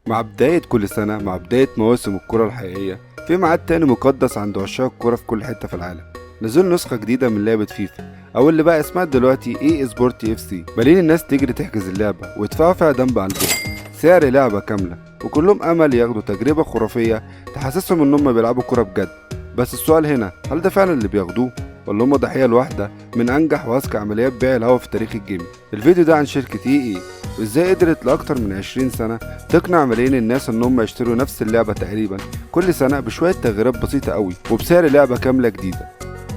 مع بداية كل سنة، مع بداية مواسم الكرة الحقيقية، في ميعاد تاني مقدس عند عشاق الكرة في كل حتة في العالم. نزول نسخة جديدة من لعبة فيفا، أو اللي بقى اسمها دلوقتي اي سبورت اف سي. ملايين الناس تجري تحجز اللعبة ويدفعوا فيها دم بقلبهم، سعر لعبة كاملة، وكلهم أمل ياخدوا تجربة خرافية تحسسهم إنهم بيلعبوا كرة بجد. بس السؤال هنا، هل ده فعلا اللي بياخدوه، ولا هم ضحية لواحدة من أنجح وأذكى عمليات بيع الهوا في تاريخ الجيم؟ الفيديو ده عن شركة اي وازاي قدرت لأكتر من 20 سنة تقنع ملايين الناس ان هم يشتروا نفس اللعبة تقريبا كل سنة بشوية تغييرات بسيطة قوي وبسعر لعبة كاملة جديدة.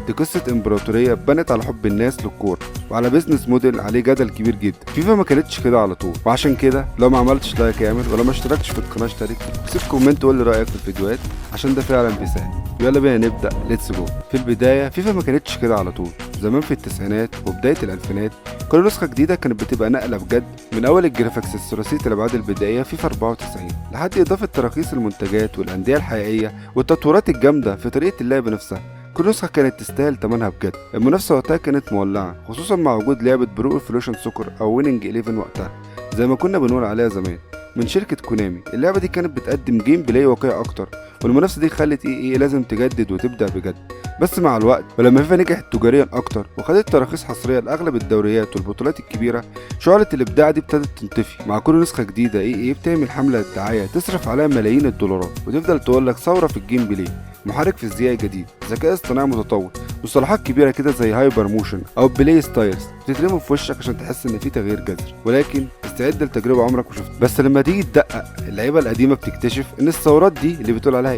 دي قصة امبراطورية بنت على حب الناس للكورة وعلى بيزنس موديل عليه جدل كبير جدا. فيفا ما كانتش كده على طول، وعشان كده لو ما عملتش لايك اعمل، ولو ما اشتركتش في القناة اشترك، وسيب كومنت وقول لي رأيك في الفيديوهات عشان ده فعلا بيساعد. يلا بينا نبدأ، ليتس جو. في البداية فيفا ما كانتش كده على طول. زمان في التسعينات وبداية الألفينات كل نسخة جديدة كانت بتبقى نقلة بجد، من أول الجرافيكس الثلاثية الأبعاد البدائية فيفا 94 لحد إضافة تراخيص المنتجات والأندية الحقيقية والتطويرات الجامدة في طريقة اللعب نفسها. كل نسخة كانت تستاهل تمنها بجد. المنافسة وقتها كانت مولعة، خصوصا مع وجود لعبة برو ايفولوشن سوكر أو ويننج 11 وقتها زي ما كنا بنقول عليها زمان من شركة كونامي. اللعبة دي كانت بتقدم جيم بلاي واقعي أكتر، والمنافسة دي خلت ايه لازم تجدد وتبدأ بجد. بس مع الوقت ولما فيفا نجحت تجاريا اكتر وخدت تراخيص حصريه لاغلب الدوريات والبطولات الكبيره، شعله الابداع دي ابتدت تنطفي. مع كل نسخه جديده بتعمل حمله دعايه تصرف عليها ملايين الدولارات وتفضل تقول لك ثوره في الجيم بلاي، محرك فيزيائي جديد، ذكاء اصطناعي متطور، مصطلحات كبيره كده زي هايبر موشن او بلاي ستايلز بتترمي في وشك عشان تحس ان في تغيير جذري. ولكن استعد لتجربه عمرك ما شفتها. بس لما تيجي تدقق، اللعيبه القديمه بتكتشف ان الثورات دي اللي بتقول عليها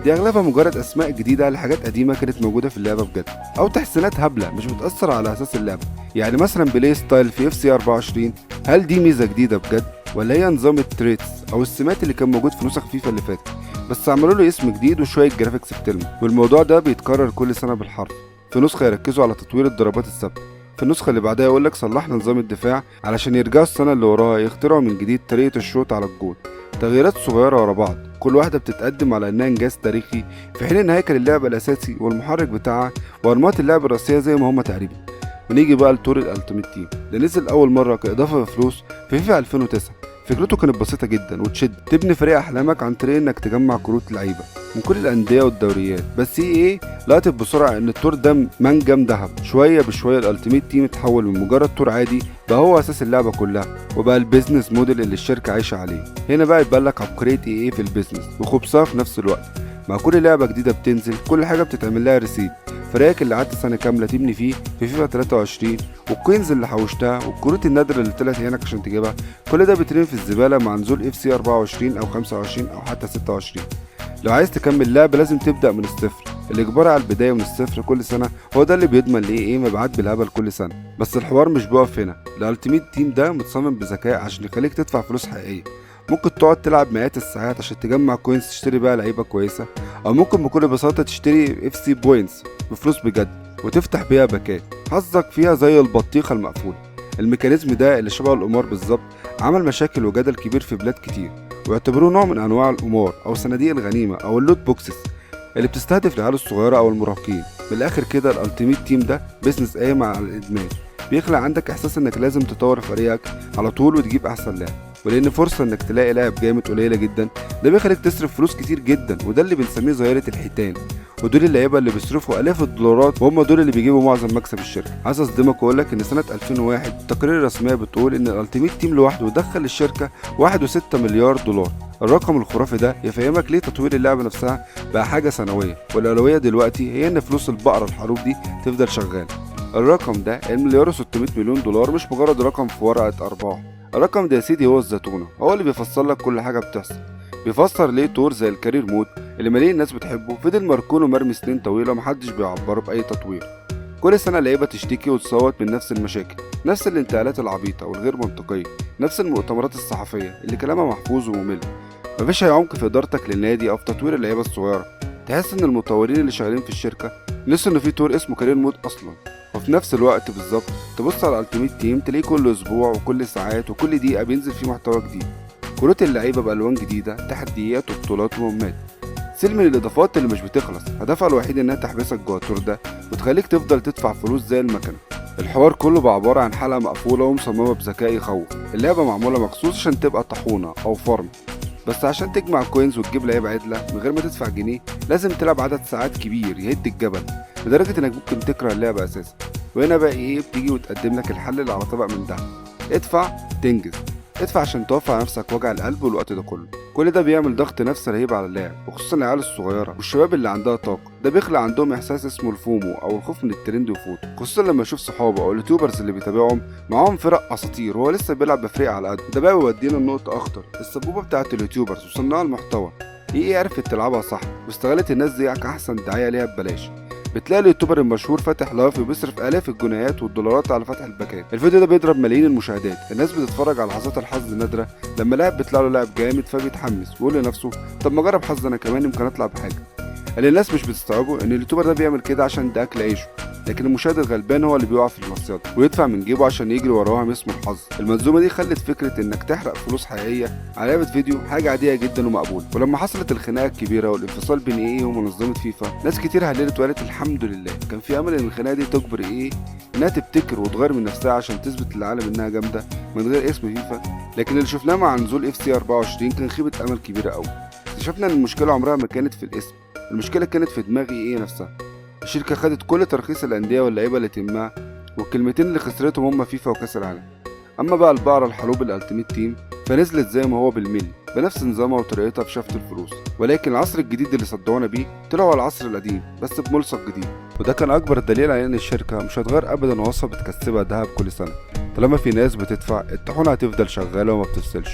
دي اغلبها مجرد اسماء جديده لحاجات قديمه كانت موجوده في اللعبه بجد، او تحسينات هبله مش بتاثر على اساس اللعبه. يعني مثلا بلاي ستايل في اف سي 24، هل دي ميزه جديده بجد، ولا هي نظام التريتس او السمات اللي كان موجود في نسخ فيفا اللي فاتت بس عملوا له اسم جديد وشويه جرافيكس بتلمع؟ والموضوع ده بيتكرر كل سنه بالحرف. في نسخه يركزوا على تطوير الضربات الثابته، في النسخة اللي بعدها يقولك صلحنا نظام الدفاع علشان يرجعوا السنة اللي وراها يخترعوا من جديد طريقة الشوط على الجول. تغييرات صغيرة ورا بعض، كل واحدة بتتقدم على إنها إنجاز تاريخي، في حين إن هيكل اللعبة الأساسي والمحرك بتاعها وأنماط اللعبة الرئيسية زي ما هما تقريبا. ونيجي بقى لتور الألتيميت تيم اللي نزل أول مرة كإضافة بفلوس في فيفا 2009. فكرته كانت بسيطة جدا وتشد، تبني فريق أحلامك عن طريق إنك تجمع كروت لعيبة من كل الأندية والدوريات. بس لقطت بسرعة إن التور ده منجم ذهب. شوية بشوية الألتيميت تيم اتحول من مجرد تور عادي بقى هو أساس اللعبة كلها، وبقى البيزنس موديل اللي الشركة عايشة عليه. هنا بقى يتبان لك عبقرية في البيزنس وخبثها في نفس الوقت. مع كل لعبة جديدة بتنزل كل حاجة بتتعمل لها ريسيت. فريقك اللي قعدت سنة كاملة تبني فيه في فيفا 23، والكوينز اللي حوشتها، والكروت النادرة اللي طلعت عينك عشان تجيبها، كل ده بيترمي في الزبالة مع نزول اف سي 24 او 25 او حتى 26. لو عايز تكمل لعبة لازم تبدأ من الصفر. الإجبار على البداية من الصفر كل سنة هو ده اللي بيضمن مبيعات بالهبل كل سنة. بس الحوار مش بيقف هنا. الألتيميت تيم ده متصمم بذكاء عشان يخليك تدفع فلوس حقيقية. ممكن تقعد تلعب مئات الساعات عشان تجمع كوينز تشتري بقى لعيبة كويسة، أو ممكن بكل بساطة تشتري اف سي بوينتس بفلوس بجد وتفتح بيها باكات حظك فيها زي البطيخة المقفولة. الميكانيزم ده اللي شبه القمار بالظبط عمل مشاكل وجدل كبير في بلاد كتير، ويعتبروه نوع من انواع القمار او صناديق الغنيمه او اللوت بوكسز اللي بتستهدف العيال الصغيره او المراهقين. من الاخر كده الالتيميت تيم ده بيزنس قايم على الادمان، بيخلق عندك احساس انك لازم تطور فريقك على طول وتجيب احسن لاعب، ولان فرصه انك تلاقي لاعب جامد قليله جدا، ده بيخليك تصرف فلوس كتير جدا، وده اللي بنسميه ظاهره الحيتان. ودول اللعيبه اللي بيصرفوا الاف الدولارات، وهم دول اللي بيجيبوا معظم مكسب الشركه. عايز اصدمك واقول لك ان سنه 2001 التقارير الرسميه بتقول ان الالتيميت تيم لوحده دخل للشركه 1.6 مليار دولار. الرقم الخرافي ده يفهمك ليه تطوير اللعبه نفسها بقى حاجه سنويه، والاولويه دلوقتي هي ان فلوس البقره الحروب دي تفضل شغاله. الرقم ده المليار و600 مليون دولار مش مجرد رقم في ورقه ارباح. الرقم ده يا سيدي هو الزتونه، هو اللي بيفسر لك كل حاجه بتحصل. بيفسر ليه تور زي الكارير مود اللي ملايين الناس بتحبه فضل مركون ومرمي سنين طويله ومحدش بيعبره باي تطوير. كل سنه لعيبه تشتكي وتصوت من نفس المشاكل، نفس الانتقالات العبيطه والغير منطقيه، نفس المؤتمرات الصحفيه اللي كلامها محفوظ وممل. مفيش اي عمق في ادارتك للنادي او في تطوير اللعيبه الصغيره. تحس ان المطورين اللي شغالين في الشركه نسوا ان في تور اسمه كارير مود اصلا. وفي نفس الوقت بالظبط تبص على الالتيميت تيم تلاقيه كل اسبوع وكل ساعات وكل دقيقه بينزل فيه محتوى جديد، كروت اللعيبه بالوان جديده، تحديات وبطولات ومهمات. سلم من الاضافات اللي مش بتخلص، هدفها الوحيد انها تحبسك جوه التور ده وتخليك تفضل تدفع فلوس زي المكنه. الحوار كله بقى عباره عن حلقه مقفوله ومصممه بذكاء يخوف. اللعبه معموله مخصوص عشان تبقى طاحونه او فارم، بس عشان تجمع كوينز وتجيب لعيبه عدله من غير ما تدفع جنيه لازم تلعب عدد ساعات كبير يهد الجبل لدرجه انك ممكن تكره اللعبه اساسا. وهنا بقى ايه بتيجي وتقدم لك الحل اللي على طبق من دهب: ادفع تنجز. ادفع عشان توفر على نفسك وجع القلب والوقت ده كله. كل ده بيعمل ضغط نفسي رهيب على اللاعب، وخصوصا العيال الصغيره والشباب اللي عندها طاقه. ده بيخلق عندهم احساس اسمه الفومو او الخوف من الترند وفوت، خصوصا لما يشوف صحابه او اليوتيوبرز اللي بيتابعهم معاهم فرق اساطير وهو لسه بيلعب بفريق على قد. ده بقى بيودينا لنقطه اخطر: السبوبه بتاعت اليوتيوبرز وصناع المحتوى. ايه عرفت تلعبها صح واستغلت الناس دي كاحسن دعايه ليها ببلاش. بتلاقي اليوتيوبر المشهور فاتح لايف وبيصرف الاف الجنيهات والدولارات على فتح الباكات. الفيديو ده بيضرب ملايين المشاهدات. الناس بتتفرج على لحظات الحظ النادره لما لاعب بيطلع له لاعب جامد فبيتحمس ويقول لنفسه طب ما اجرب حظ انا كمان يمكن اطلع بحاجه. اللي الناس مش بتستوعبه ان اليوتيوبر ده بيعمل كده عشان ده اكل عيشه، لكن المشاهد الغلبان هو اللي بيقع في المصيدة ويدفع من جيبه عشان يجري وراها اسمه الحظ. المنظومه دي خلت فكره انك تحرق فلوس حقيقيه على لعبه فيديو حاجه عاديه جدا ومقبوله. ولما حصلت الخناقه الكبيره والانفصال بين ايه ومنظمه فيفا ناس كتير هللت وقالت الحمد لله. كان في امل ان الخناقه دي تجبر ايه انها تبتكر وتغير من نفسها عشان تثبت للعالم انها جامده من غير اسم فيفا، لكن اللي شفناه مع نزول اف سي 24 كان خيبه امل كبيره قوي. اكتشفنا ان المشكله عمرها ما كانت في الاسم، المشكله كانت في دماغ ايه نفسها. الشركة خدت كل ترخيص الأندية واللعيبة اللي تهمها، والكلمتين اللي خسرتهم هما فيفا وكأس العالم. أما بقى البقرة الحلوب الألتيميت تيم فنزلت زي ما هو بالملي بنفس نظامها وطريقتها في شفط الفلوس، ولكن العصر الجديد اللي صدعونا بيه طلعوا على العصر القديم بس بملصق جديد. وده كان أكبر دليل على إن الشركة مش هتغير أبدا وصفة بتكسبها دهب كل سنة. طالما في ناس بتدفع الطحونة هتفضل شغالة وما بتفصلش.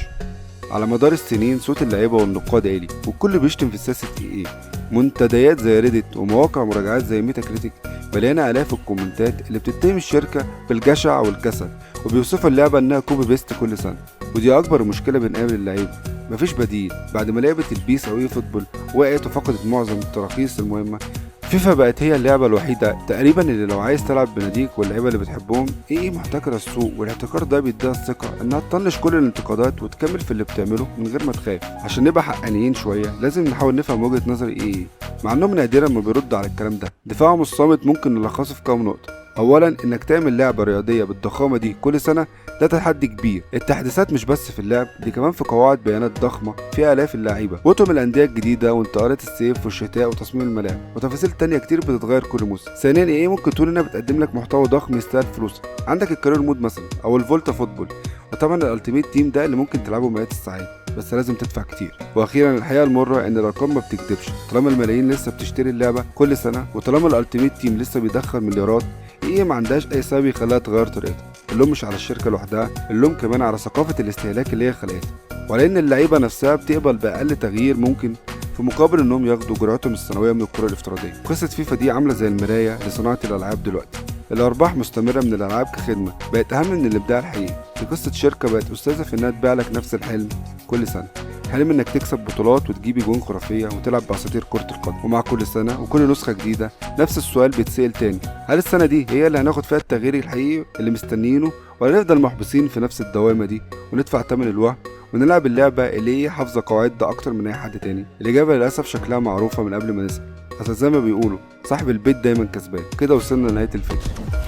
على مدار السنين صوت اللعيبة والنقاد عالي والكل بيشتم في سياسة ايه. منتديات زي ريدت ومواقع مراجعات زي ميتا كريتيك مليانة آلاف الكومنتات اللي بتتهم الشركة بالجشع والكسل وبيوصفوا اللعبة انها كوبي بيست كل سنة. ودي اكبر مشكلة بنقابل اللعيبة، مفيش بديل. بعد ما لعبة البيس او اي فوتبول وقعت وفقدت معظم التراخيص المهمة، فيفا بقت هي اللعبة الوحيدة تقريبا اللي لو عايز تلعب بناديك واللعيبة اللي بتحبهم ايه محتكرة السوق. والاحتكار ده بيديها الثقة انها تطنش كل الانتقادات وتكمل في اللي بتعمله من غير ما تخاف. عشان نبقى حقانيين شوية لازم نحاول نفهم وجهة نظر ايه، مع انهم نادرا ما بيردوا على الكلام ده. دفاعهم الصامت ممكن نلخصه في كام نقطة. اولا انك تعمل لعبة رياضية بالضخامة دي كل سنة ده تحدي كبير. التحديثات مش بس في اللعب، دي كمان في قواعد بيانات ضخمة فيها آلاف اللعيبة وطقم الأندية الجديدة وانتقالات الصيف والشتاء وتصميم الملاعب وتفاصيل تانية كتير بتتغير كل موسم. ثانيا ايه ممكن تقول انها بتقدم لك محتوى ضخم يستاهل فلوسك. عندك الكارير مود مثلا او الفولتا فوتبول، وطبعا الالتيميت تيم ده اللي ممكن تلعبه مئات الساعات بس لازم تدفع كتير. واخيرا الحقيقه المره ان الارقام ما بتكذبش. طالما الملايين لسه بتشتري اللعبه كل سنه وطالما الالتيميت تيم لسه بيدخل مليارات، ايه ما عندهاش اي سبب يخليها تغير طريقتها. اللوم مش على الشركه لوحدها، اللوم كمان على ثقافه الاستهلاك اللي هي خلقتها، وعلى ان اللعيبه نفسها بتقبل باقل تغيير ممكن في مقابل انهم ياخدوا جرعتهم السنويه من الكره الافتراضيه. قصه فيفا دي عامله زي المرايه لصناعه الالعاب دلوقتي. الارباح مستمره من الالعاب كخدمه بقت اهم من الابداع الحقيقي. في قصه شركه بقت استاذه في انها تبيع لك نفس الحلم كل سنه، حلم انك تكسب بطولات وتجيب جوان خرافيه وتلعب باساطير كره القدم. ومع كل سنه وكل نسخه جديده نفس السؤال بيتسال تاني: هل السنه دي هي اللي هناخد فيها التغيير الحقيقي اللي مستنيينه، ولا نفضل محبوسين في نفس الدوامه دي وندفع ثمن الوهم ونلعب اللعبه اللي هي حافظه قواعدها اكتر من اي حد تاني؟ الاجابه للاسف شكلها معروفه من قبل ما نسال، اصل زي ما بيقولوا صاحب البيت دايما كسبان. كده وصلنا لنهايه الفيديو.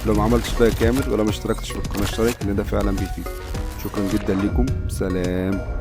لو ما عملتش لايك كامل ولا ما اشتركتش في القناه اشترك لان ده فعلا بيفيد. شكرا جدا ليكم، سلام.